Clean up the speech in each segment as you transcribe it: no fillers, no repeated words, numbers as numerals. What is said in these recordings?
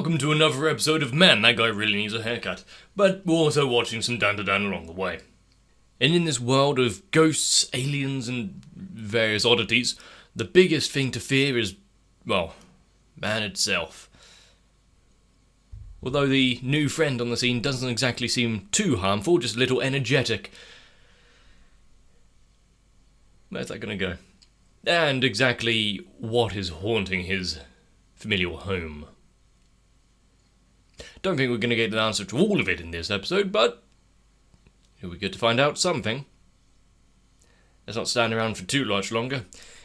welcome to another episode of Man, That Guy Really Needs a Haircut, but we're also watching some DanDaDan along the way. And in this world of ghosts, aliens, and various oddities, the biggest thing to fear is, well, man itself. Although the new friend on the scene doesn't exactly seem too harmful, just a little energetic. Where's that gonna go? And exactly what is haunting his familial home. Don't think we're going to get an answer to all of it in this episode, but it'll be good to find out something. Let's not stand around for too much longer, in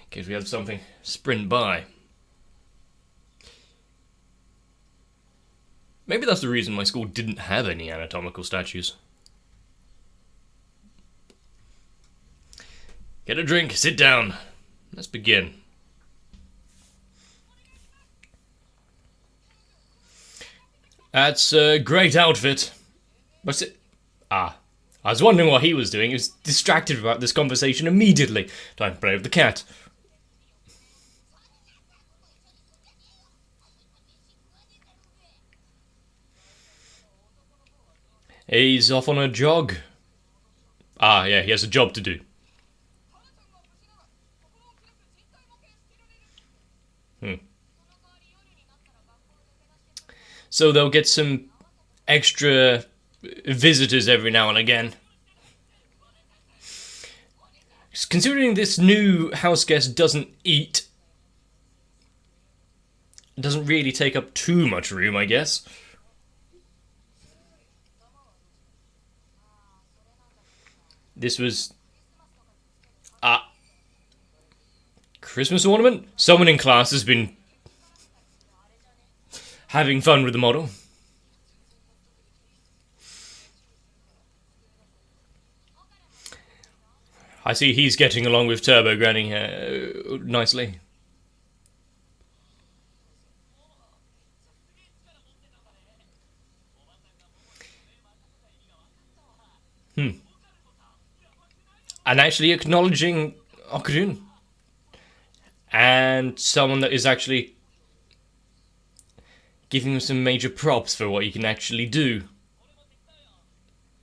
case we have something sprint by. Maybe that's the reason my school didn't have any anatomical statues. Get a drink, sit down. Let's begin. That's a great outfit. What's it? I was wondering what he was doing. He was distracted about this conversation immediately. Time to play with the cat. He's off on a jog. Yeah, he has a job to do. So they'll get some extra visitors every now and again. Considering this new house guest doesn't eat, doesn't really take up too much room, I guess. This was Christmas ornament? Someone in class has been having fun with the model. I see he's getting along with Turbo Granny nicely. And actually acknowledging Okurun. And someone that is actually giving him some major props for what he can actually do.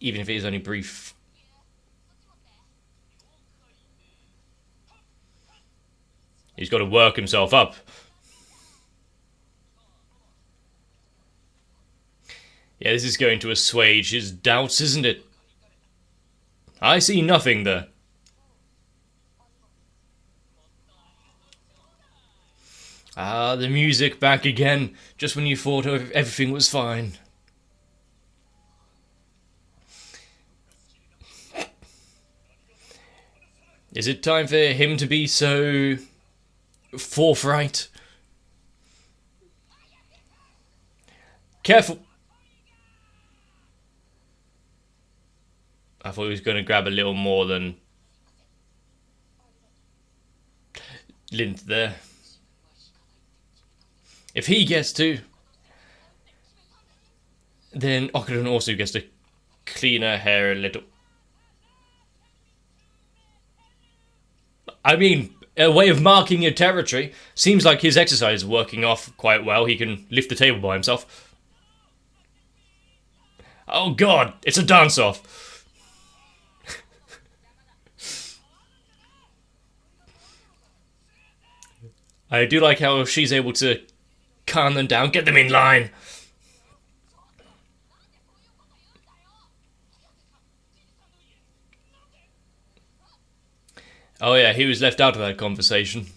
Even if it is only brief. He's got to work himself up. Yeah, this is going to assuage his doubts, isn't it? I see nothing there. The music back again, just when you thought everything was fine. Is it time for him to be so forthright? Careful! I thought he was going to grab a little more than lint there. If he gets to, then Okurun also gets to clean her hair a little. I mean, a way of marking your territory. Seems like his exercise is working off quite well. He can lift the table by himself. Oh god, it's a dance-off. I do like how she's able to calm them down, get them in line. Oh yeah, he was left out of that conversation.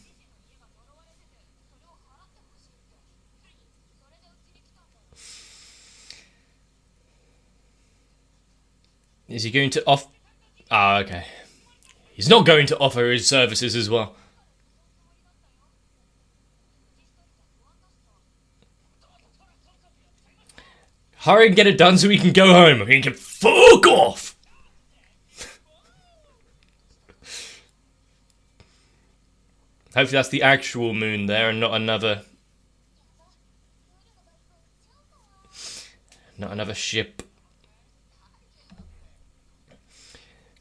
Is he going to okay. He's not going to offer his services as well. Hurry and get it done so we can go home. We can fuck off. Hopefully that's the actual moon there and not another ship.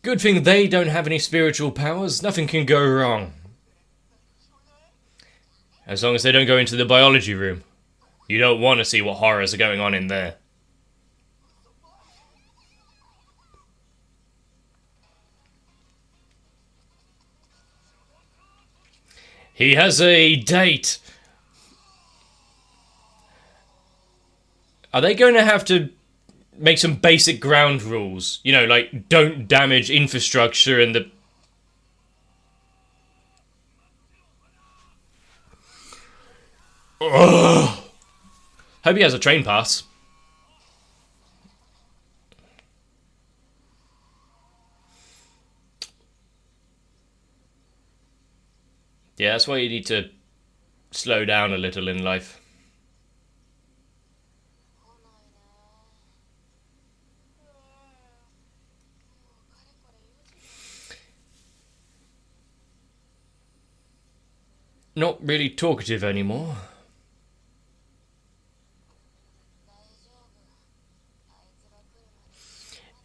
Good thing they don't have any spiritual powers. Nothing can go wrong. As long as they don't go into the biology room. You don't want to see what horrors are going on in there. He has a date. Are they going to have to make some basic ground rules? You know, like, don't damage infrastructure and the... Ugh. Hope he has a train pass. Yeah, that's why you need to slow down a little in life. Not really talkative anymore.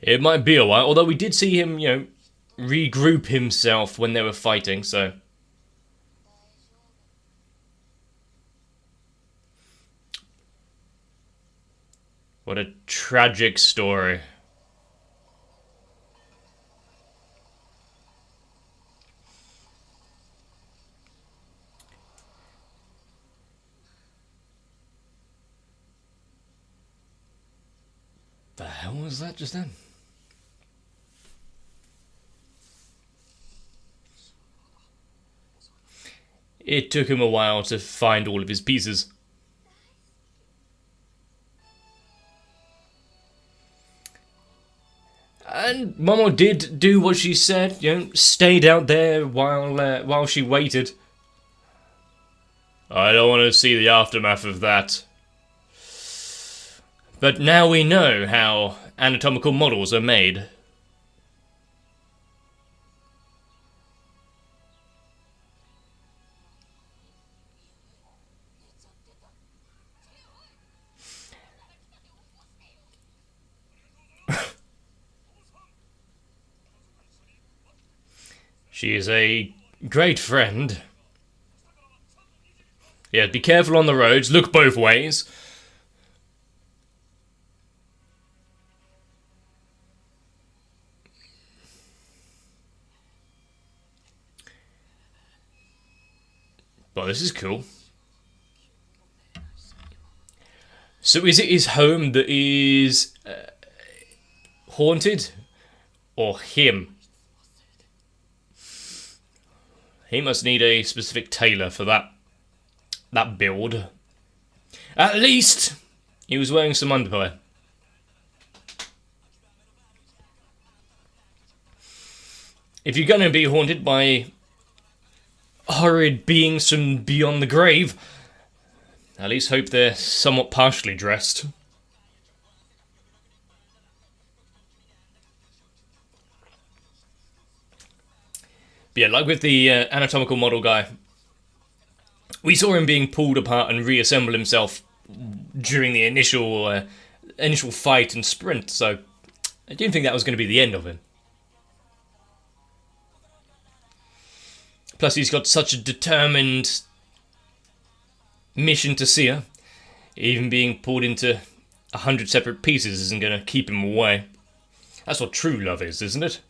It might be a while, although we did see him, you know, regroup himself when they were fighting, so... What a tragic story. The hell was that just then? It took him a while to find all of his pieces. And Momo did do what she said, you know, stayed out there while she waited. I don't want to see the aftermath of that. But now we know how anatomical models are made. She is a great friend. Yeah, be careful on the roads, look both ways. Well, this is cool. So is it his home that is haunted? Or him? He must need a specific tailor for that build. At least he was wearing some underwear. If you're going to be haunted by horrid beings from beyond the grave, at least hope they're somewhat partially dressed. But yeah, like with the anatomical model guy, we saw him being pulled apart and reassemble himself during the initial fight and sprint, so I didn't think that was going to be the end of him. Plus, he's got such a determined mission to see her. Even being pulled into 100 separate pieces isn't going to keep him away. That's what true love is, isn't it?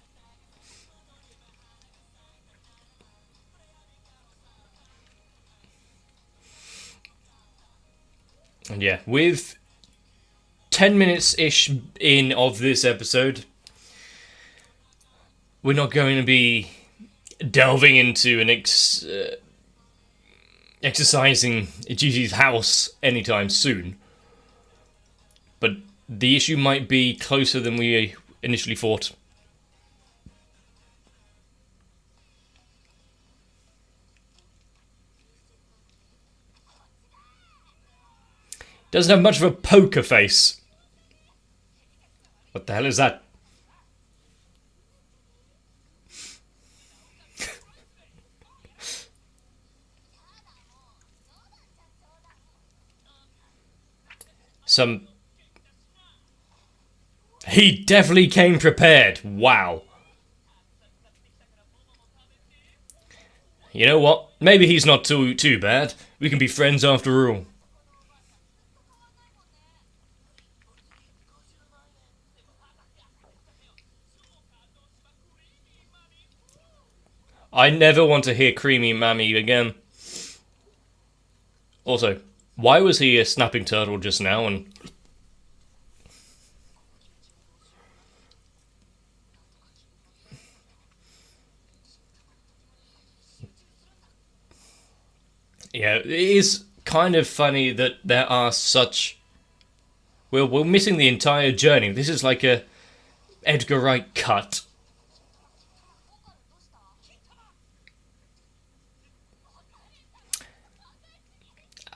And yeah, with 10 minutes-ish in of this episode, we're not going to be delving into an exercising Gigi's house anytime soon. But the issue might be closer than we initially thought. Doesn't have much of a poker face. What the hell is that? He definitely came prepared. Wow. You know what? Maybe he's not too bad. We can be friends after all. I never want to hear Creamy Mammy again. Also, why was he a snapping turtle just now? And yeah, it is kind of funny that there are such... Well, we're missing the entire journey. This is like a Edgar Wright cut.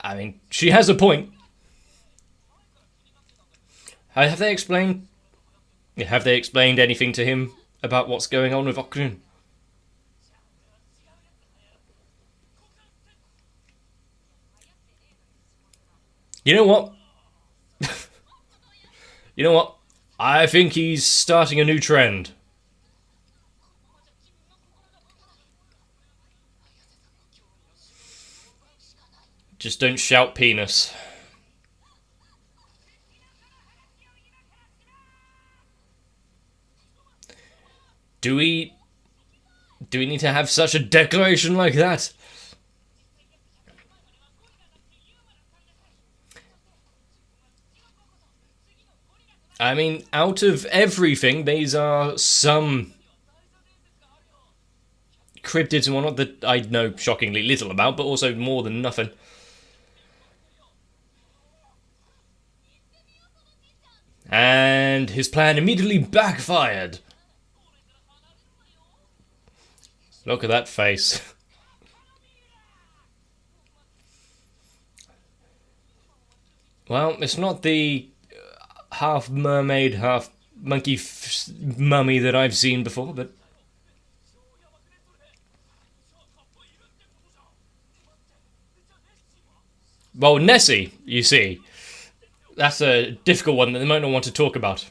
I mean, she has a point. Have they explained anything to him about what's going on with Okrun? You know what? You know what? I think he's starting a new trend. Just don't shout penis. Do we need to have such a declaration like that? I mean, out of everything, these are some cryptids and whatnot that I know shockingly little about, but also more than nothing. And his plan immediately backfired. Look at that face. Well, it's not the half mermaid, half monkey mummy that I've seen before, but... Well, Nessie, you see. That's a difficult one that they might not want to talk about.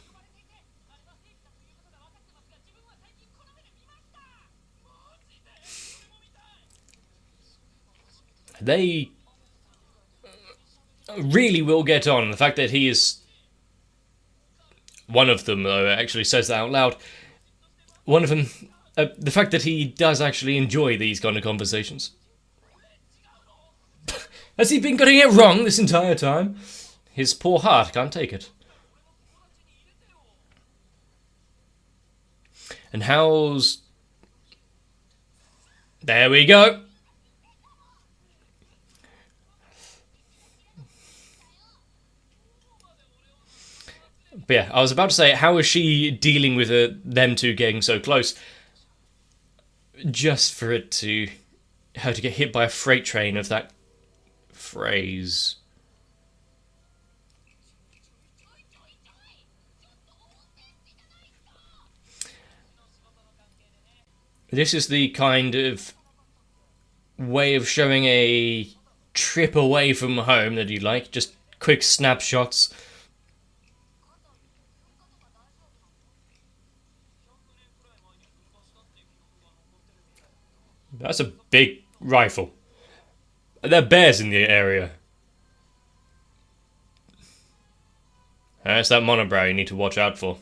They really will get on. The fact that he is... One of them, though, actually says that out loud. One of them... the fact that he does actually enjoy these kind of conversations. Has he been getting it wrong this entire time? His poor heart can't take it. And how's... There we go. But yeah, I was about to say, how is she dealing with them two getting so close? Just for her to get hit by a freight train of that phrase. This is the kind of way of showing a trip away from home that you like. Just quick snapshots. That's a big rifle. There are bears in the area. That's that monobrow you need to watch out for.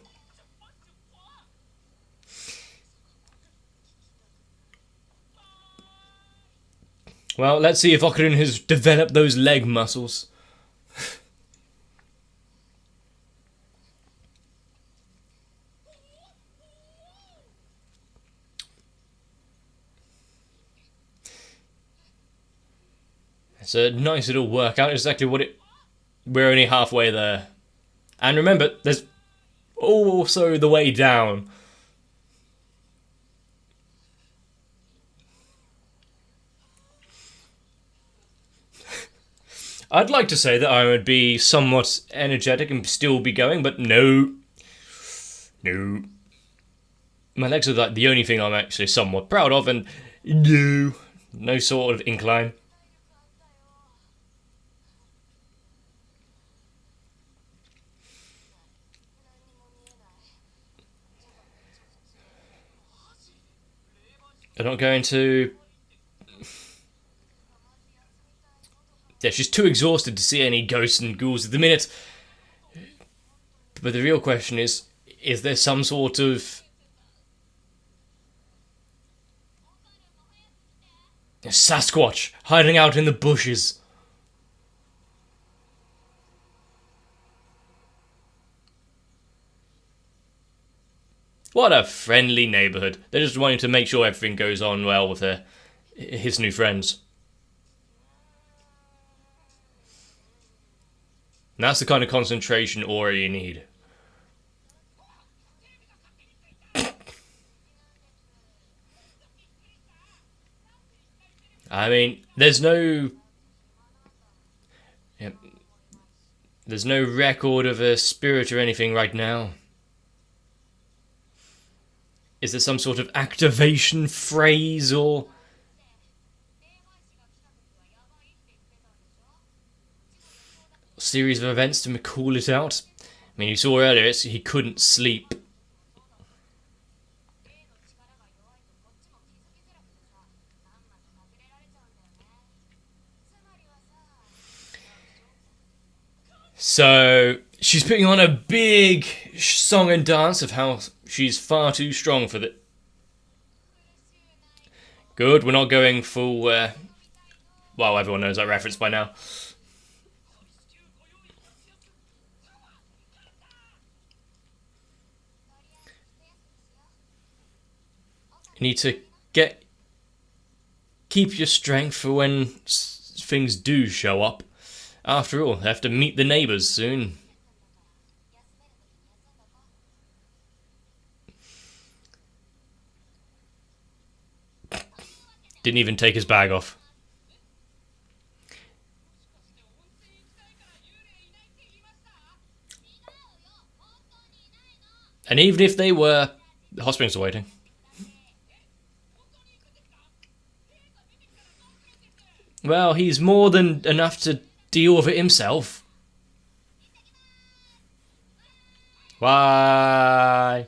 Well, let's see if Okarun has developed those leg muscles. It's a nice little workout, exactly what it... We're only halfway there. And remember, there's also the way down. I'd like to say that I would be somewhat energetic and still be going, but no. No. My legs are like the only thing I'm actually somewhat proud of, and no sort of incline. I'm not going to... Yeah, she's too exhausted to see any ghosts and ghouls at the minute. But the real question is there some sort of... A Sasquatch hiding out in the bushes. What a friendly neighbourhood. They're just wanting to make sure everything goes on well with his new friends. And that's the kind of concentration aura you need. I mean, there's no record of a spirit or anything right now. Is there some sort of activation phrase or series of events to call it out? I mean, you saw earlier he couldn't sleep. So she's putting on a big song and dance of how she's far too strong for the... Good, we're not going full... well, everyone knows that reference by now. You need to keep your strength for when things do show up. After all, I have to meet the neighbours soon. Didn't even take his bag off. And even if they were, the hot springs are waiting. Well, he's more than enough to deal with it himself. Why?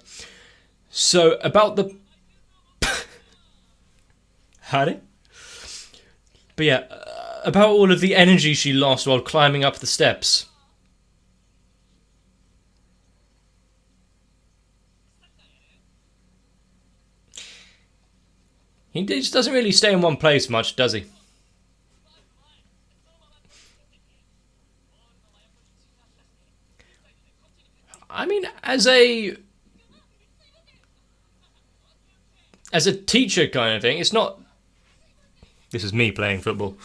So, about the... Howdy? But yeah, about all of the energy she lost while climbing up the steps. He just doesn't really stay in one place much, does he? I mean, as a teacher kind of thing, it's not... This is me playing football.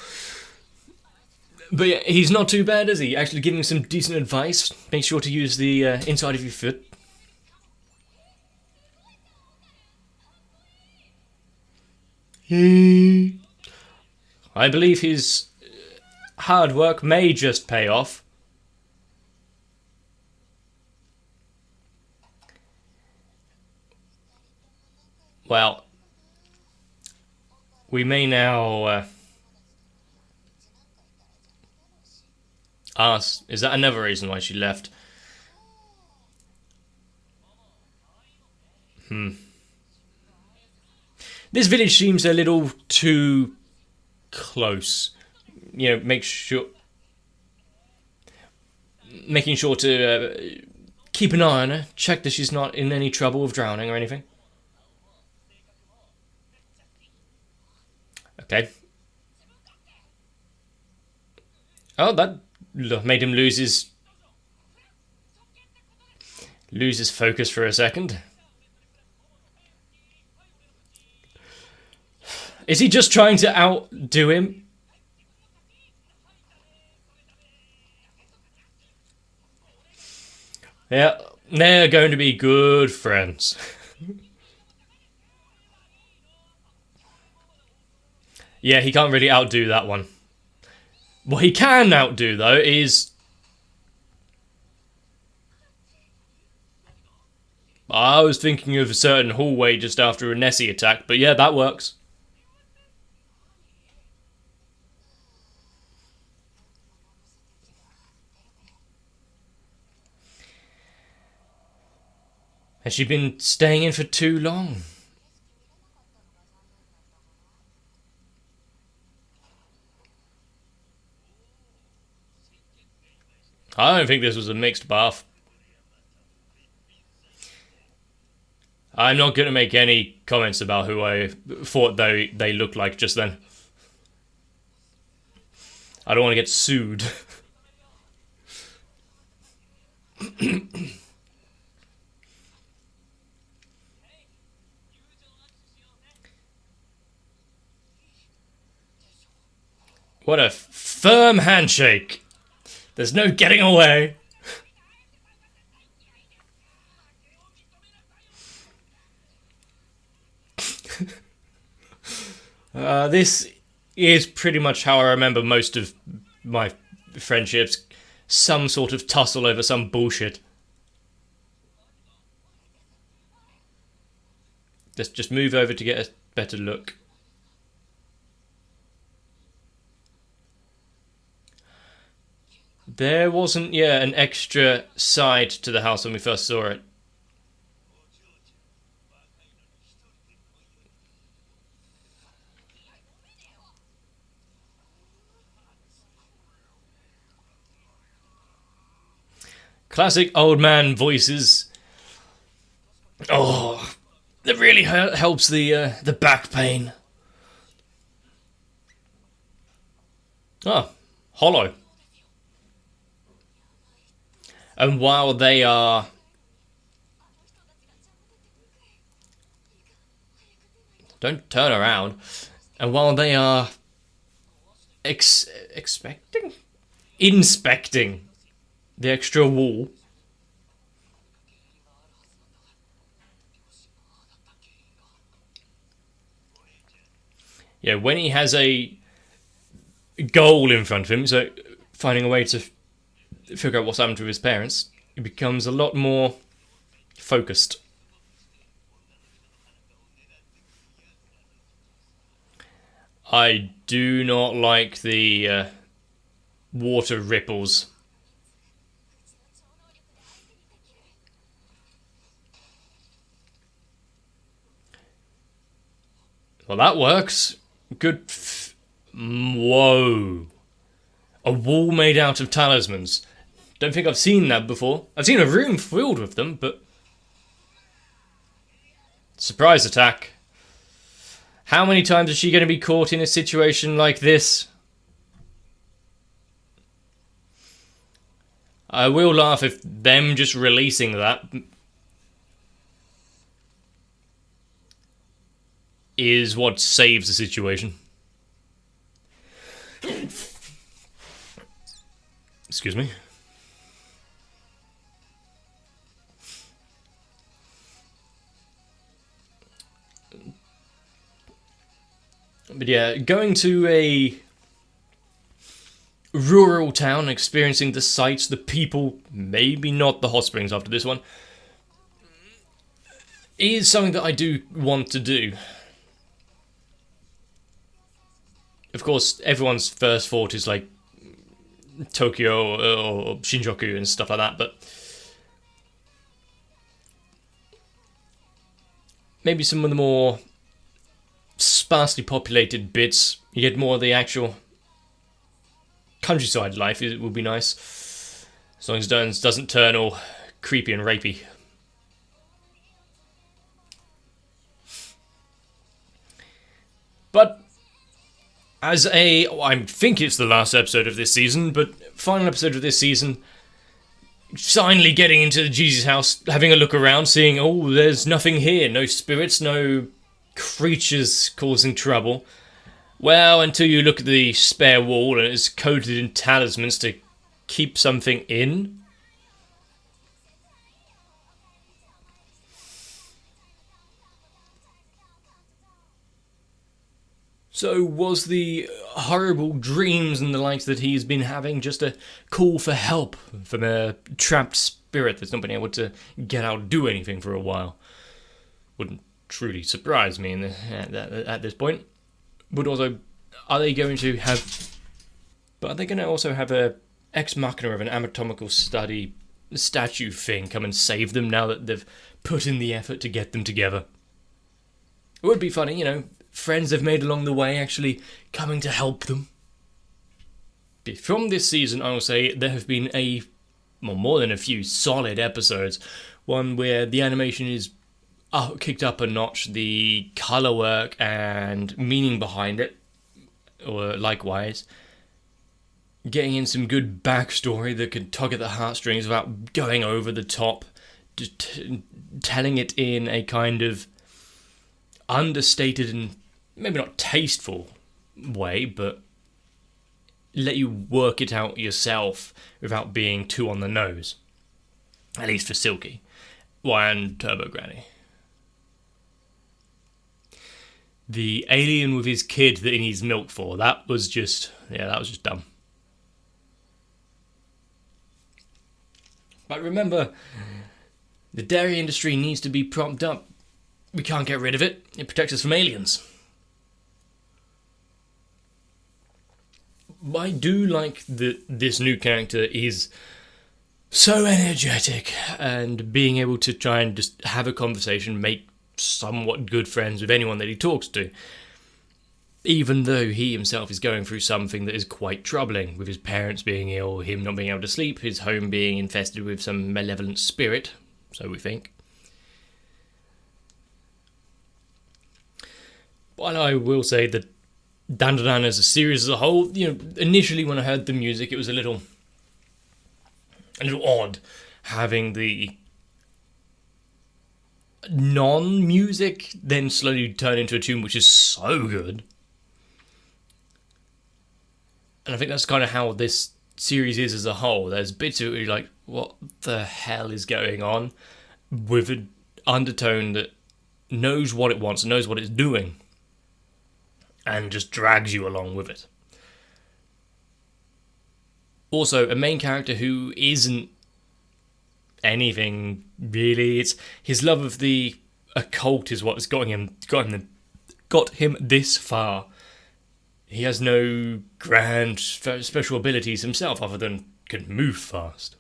But yeah, he's not too bad, is he? Actually giving some decent advice. Make sure to use the inside of your foot. I believe his hard work may just pay off. Well, we may now ask, is that another reason why she left? This village seems a little too close. You know, making sure to keep an eye on her, check that she's not in any trouble with drowning or anything. Okay. Oh, that made him lose his focus for a second. Is he just trying to outdo him? Yeah, they're going to be good friends. Yeah, he can't really outdo that one. What he can outdo, though, is... I was thinking of a certain hallway just after a Nessie attack, but yeah, that works. Has she been staying in for too long? I don't think this was a mixed bath. I'm not going to make any comments about who I thought they looked like just then. I don't want to get sued. What a firm handshake. There's no getting away. This is pretty much how I remember most of my friendships. Some sort of tussle over some bullshit. Let's just move over to get a better look. There wasn't, an extra side to the house when we first saw it. Classic old man voices. Oh, that really helps the back pain. Oh, hollow. And while they are don't turn around, and while they are inspecting the extra wall. Yeah, when he has a goal in front of him, so finding a way to figure out what's happened to his parents, he becomes a lot more focused. I do not like the water ripples. Well, that works. Good. Whoa. A wall made out of talismans. Don't think I've seen that before. I've seen a room filled with them, but... Surprise attack. How many times is she going to be caught in a situation like this? I will laugh if them just releasing that is what saves the situation. Excuse me. But yeah, going to a rural town, experiencing the sights, the people, maybe not the hot springs after this one, is something that I do want to do. Of course, everyone's first thought is like Tokyo or Shinjuku and stuff like that, but maybe some of the more sparsely populated bits, you get more of the actual countryside life. It would be nice, as long as it doesn't turn all creepy and rapey. But I think it's the last episode of this season, but final episode of this season, finally getting into Jesus' house, having a look around, seeing, oh, there's nothing here, no spirits, no creatures causing trouble. Well, until you look at the spare wall and it's coated in talismans to keep something in. So was the horrible dreams and the likes that he's been having just a call for help from a trapped spirit that's not been able to get out and do anything for a while? Wouldn't truly surprise me at this point. But also, are they going to also have a ex machina of an anatomical study statue thing come and save them now that they've put in the effort to get them together? It would be funny, friends they've made along the way actually coming to help them. From this season, I will say there have been more than a few solid episodes. One where the animation is kicked up a notch, the colour work and meaning behind it, or likewise. getting in some good backstory that could tug at the heartstrings without going over the top, just telling it in a kind of understated and maybe not tasteful way, but let you work it out yourself without being too on the nose. At least for Silky. And Turbo Granny. The alien with his kid that he needs milk for, that was just dumb. But remember, the dairy industry needs to be propped up. We can't get rid of it. It protects us from aliens. I do like that this new character is so energetic and being able to try and just have a conversation, make somewhat good friends with anyone that he talks to, even though he himself is going through something that is quite troubling, with his parents being ill, him not being able to sleep, his home being infested with some malevolent spirit, so we think. But I will say that DanDaDan as a series as a whole, initially when I heard the music, it was a little odd having the non-music then slowly turn into a tune which is so good. And I think that's kind of how this series is as a whole. There's bits of it where you're like, what the hell is going on? With an undertone that knows what it wants, knows what it's doing, and just drags you along with it. Also, a main character who isn't anything really. It's his love of the occult is what's got him this far. He has no grand special abilities himself other than can move fast.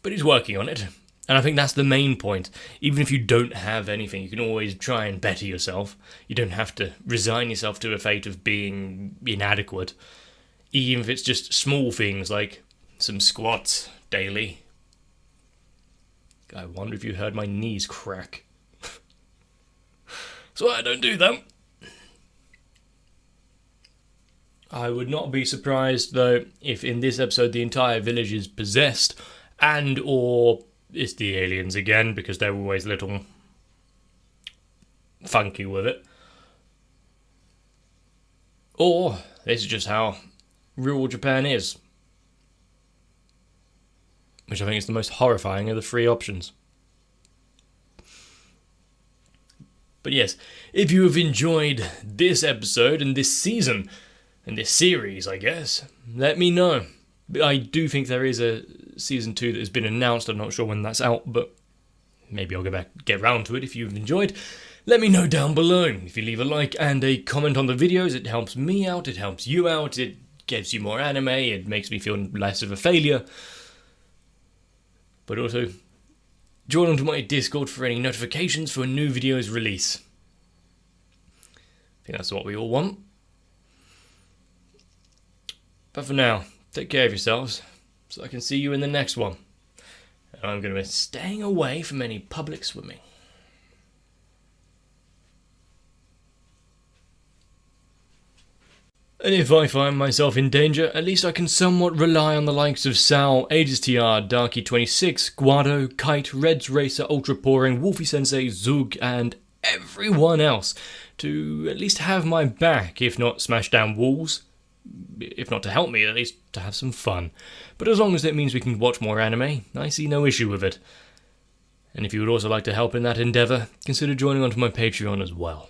But he's working on it, and I think that's the main point. Even if you don't have anything, you can always try and better yourself. You don't have to resign yourself to a fate of being inadequate. Even if it's just small things like some squats daily. I wonder if you heard my knees crack. So I don't do them. I would not be surprised, though, if in this episode the entire village is possessed, and or it's the aliens again, because they're always a little funky with it. Or this is just how rural Japan is. Which I think is the most horrifying of the three options. But yes, if you have enjoyed this episode and this season, and this series, I guess, let me know. I do think there is a season 2 that has been announced. I'm not sure when that's out, but maybe I'll get round to it. If you've enjoyed, let me know down below. If you leave a like and a comment on the videos, it helps me out, it helps you out, it gives you more anime, it makes me feel less of a failure. But also, join onto my Discord for any notifications for new videos release. I think that's what we all want. But for now, take care of yourselves, so I can see you in the next one. And I'm going to be staying away from any public swimming. And if I find myself in danger, at least I can somewhat rely on the likes of Sal, AgesTR, Darky26, Guado, Kite, Reds Racer, Ultra Pouring, Wolfie Sensei, Zug, and everyone else to at least have my back, if not smash down walls. If not to help me, at least to have some fun. But as long as it means we can watch more anime, I see no issue with it. And if you would also like to help in that endeavour, consider joining onto my Patreon as well.